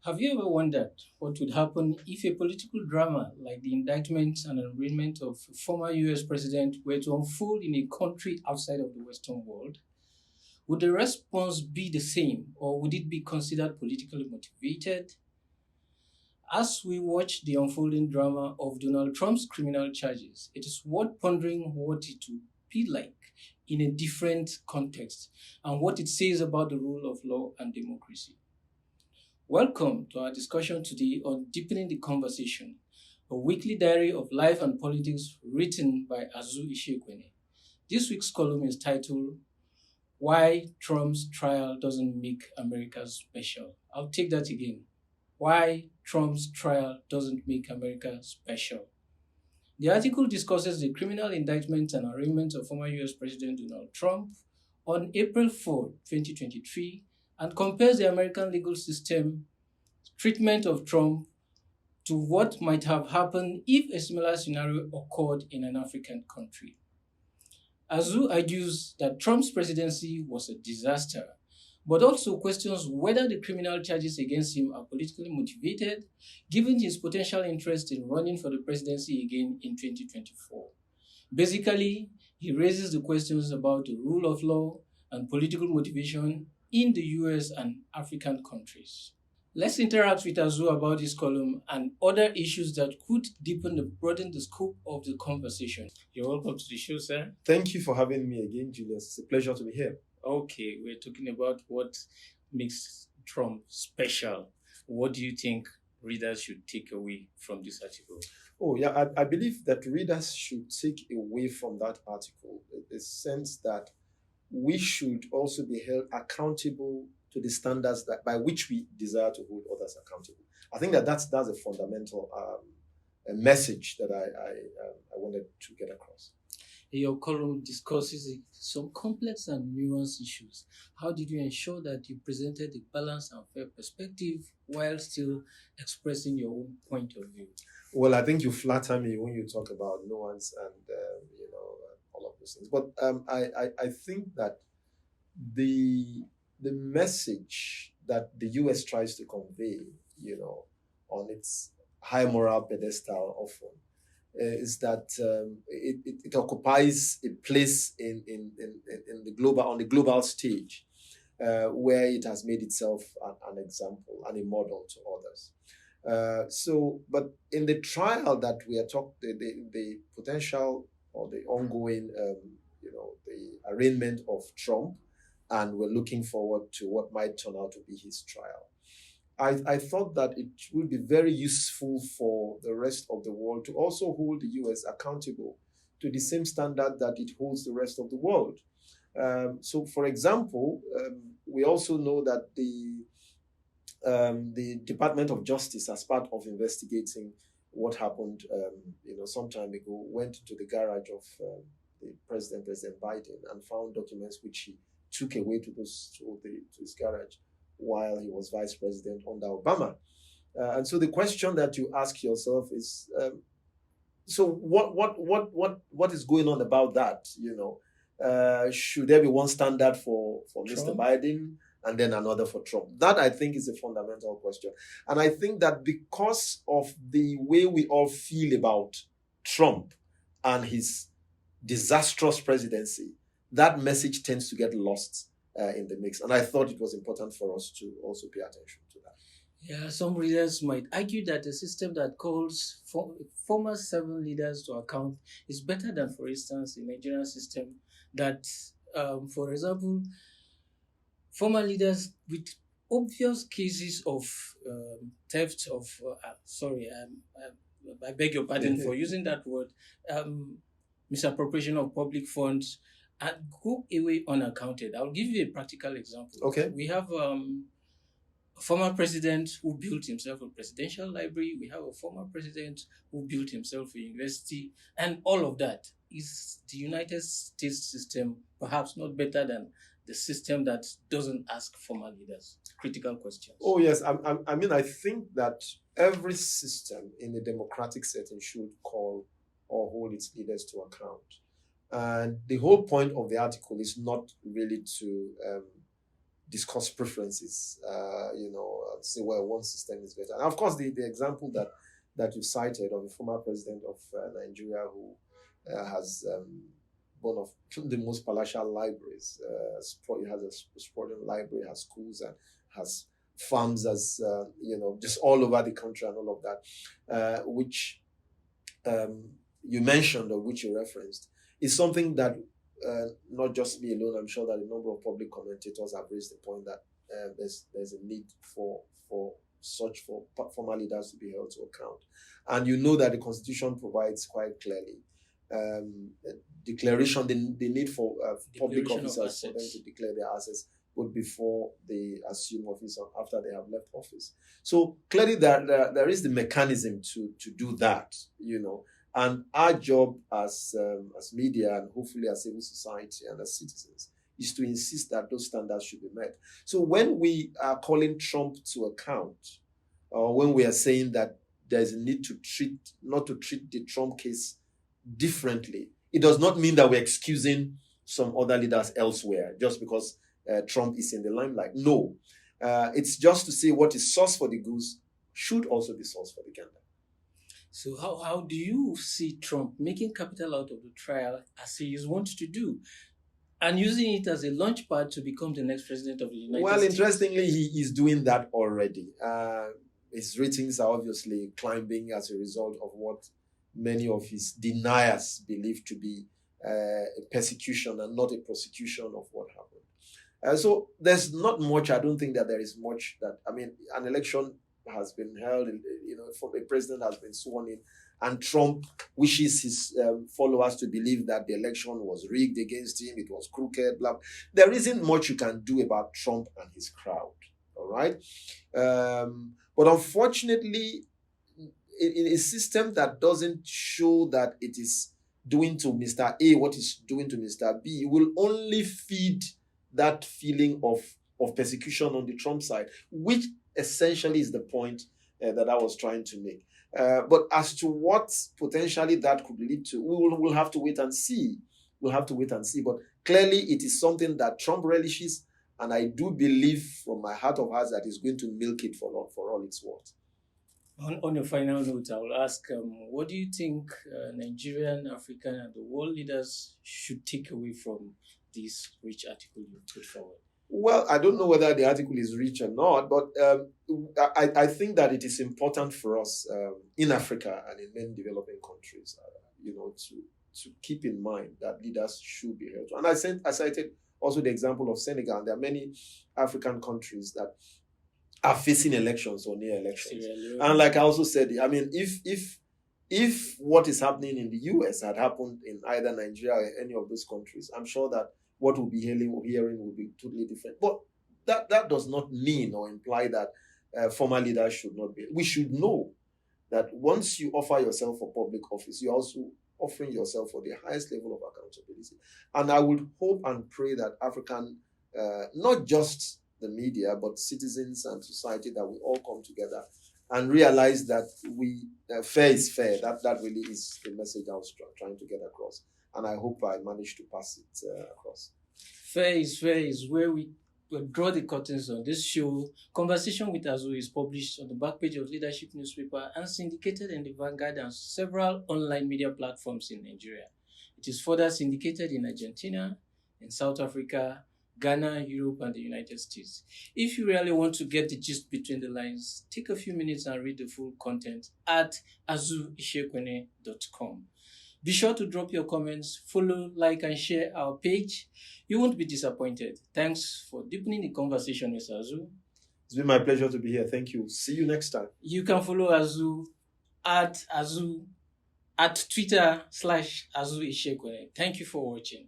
Have you ever wondered what would happen if a political drama like the indictment and arraignment of a former US president were to unfold in a country outside of the Western world? Would the response be the same or would it be considered politically motivated? As we watch the unfolding drama of Donald Trump's criminal charges, it is worth pondering what it would be like in a different context and what it says about the rule of law and democracy. Welcome to our discussion today on Deepening the Conversation, a weekly diary of life and politics written by Azu Ishekwene. This week's column is titled Why Trump's Trial Doesn't Make America Special. I'll take that again. Why Trump's Trial Doesn't Make America Special. The article discusses the criminal indictment and arraignment of former US President Donald Trump on April 4, 2023, and compares the American legal system treatment of Trump to what might have happened if a similar scenario occurred in an African country. Azu argues that Trump's presidency was a disaster, but also questions whether the criminal charges against him are politically motivated, given his potential interest in running for the presidency again in 2024. Basically, he raises the questions about the rule of law and political motivation in the US and African countries. Let's interact with Azu about this column and other issues that could broaden the scope of the conversation. You're welcome to the show, sir. Thank you for having me again, Julius. It's a pleasure to be here. Okay, we're talking about what makes Trump special. What do you think readers should take away from this article? Oh, yeah, I believe that readers should take away from that article the sense that we should also be held accountable to the standards that by which we desire to hold others accountable. I think that's a fundamental a message that I wanted to get across. Your column discusses some complex and nuanced issues. How did you ensure that you presented a balanced and fair perspective while still expressing your own point of view? Well, I think you flatter me when you talk about nuance and all of those things. But I think that the message that the U.S. tries to convey, on its high moral pedestal often, is that it occupies a place in the global stage, where it has made itself an example and a model to others. But in the trial that we are talking, the potential or the ongoing, the arraignment of Trump, and we're looking forward to what might turn out to be his trial. I thought that it would be very useful for the rest of the world to also hold the US accountable to the same standard that it holds the rest of the world. So, for example, we also know that the Department of Justice, as part of investigating what happened, some time ago, went to the garage of the President Biden, and found documents which he took away to his garage while he was vice president under Obama. And so the question that you ask yourself is, so what is going on about that? Should there be one standard for Mr. Biden and then another for Trump? That, I think, is a fundamental question. And I think that because of the way we all feel about Trump and his disastrous presidency, that message tends to get lost in the mix. And I thought it was important for us to also pay attention to that. Yeah, some readers might argue that a system that calls former 7 leaders to account is better than, for instance, a Nigerian system that, for example, former leaders with obvious cases of theft of, I beg your pardon for using that word, misappropriation of public funds, and go away unaccounted. I'll give you a practical example. Okay. We have a former president who built himself a presidential library. We have a former president who built himself a university. And all of that. Is the United States system perhaps not better than the system that doesn't ask former leaders critical questions? Oh, yes. I think that every system in a democratic setting should call or hold its leaders to account. And the whole point of the article is not really to discuss preferences, say, well, one system is better. And of course, the example that you cited of a former president of Nigeria who has one of the most palatial libraries. He has a sprawling library, has schools, and has farms just all over the country and all of that, which you mentioned or which you referenced, is something that not just me alone, I'm sure that a number of public commentators have raised the point that there's a need for former leaders to be held to account. And you know that the Constitution provides quite clearly declaration, the need for public officers for them to declare their assets both before they assume office and after they have left office. So clearly there is the mechanism to do that, and our job as media and hopefully as civil society and as citizens is to insist that those standards should be met. So when we are calling Trump to account, or when we are saying that there's a need not to treat the Trump case differently, it does not mean that we're excusing some other leaders elsewhere just because Trump is in the limelight. No, it's just to say what is sauce for the goose should also be sauce for the gander. So how do you see Trump making capital out of the trial as he is wont to do, and using it as a launch pad to become the next president of the United States? Well, interestingly, he is doing that already. His ratings are obviously climbing as a result of what many of his deniers believe to be a persecution and not a prosecution of what happened. So there's not much. I don't think that there is much an election has been held, a president has been sworn in, and Trump wishes his followers to believe that the election was rigged against him, it was crooked, blah. There isn't much you can do about Trump and his crowd, all right? But unfortunately, in a system that doesn't show that it is doing to Mr. A what is doing to Mr. B, will only feed that feeling of persecution on the Trump side, which essentially is the point that I was trying to make. But as to what potentially that could lead to, we'll have to wait and see. We'll have to wait and see. But clearly, it is something that Trump relishes, and I do believe from my heart of hearts that he's going to milk it for all it's worth. On your final note, I will ask, what do you think Nigerian, African, and the world leaders should take away from this rich article you put forward? Well, I don't know whether the article is rich or not, but I think that it is important for us in Africa and in many developing countries, to keep in mind that leaders should be held. And I cited also the example of Senegal. There are many African countries that are facing elections or near elections. And like I also said, if what is happening in the US had happened in either Nigeria or any of those countries, I'm sure that what we'll be hearing will be totally different. But that does not mean or imply that former leaders should not be. We should know that once you offer yourself for public office, you're also offering yourself for the highest level of accountability. And I would hope and pray that African, not just the media, but citizens and society, that we all come together and realize that fair is fair. That really is the message I was trying to get across. And I hope I managed to pass it across. Fair is where we draw the curtains on this show. Conversation with Azu is published on the back page of Leadership newspaper and syndicated in the Vanguard and several online media platforms in Nigeria. It is further syndicated in Argentina, in South Africa, Ghana, Europe, and the United States. If you really want to get the gist between the lines, take a few minutes and read the full content at azuishekwene.com. Be sure to drop your comments, follow, like, and share our page. You won't be disappointed. Thanks for deepening the conversation with Azu. It's been my pleasure to be here. Thank you. See you next time. You can follow Azu at Twitter /AzuIshekwene. Thank you for watching.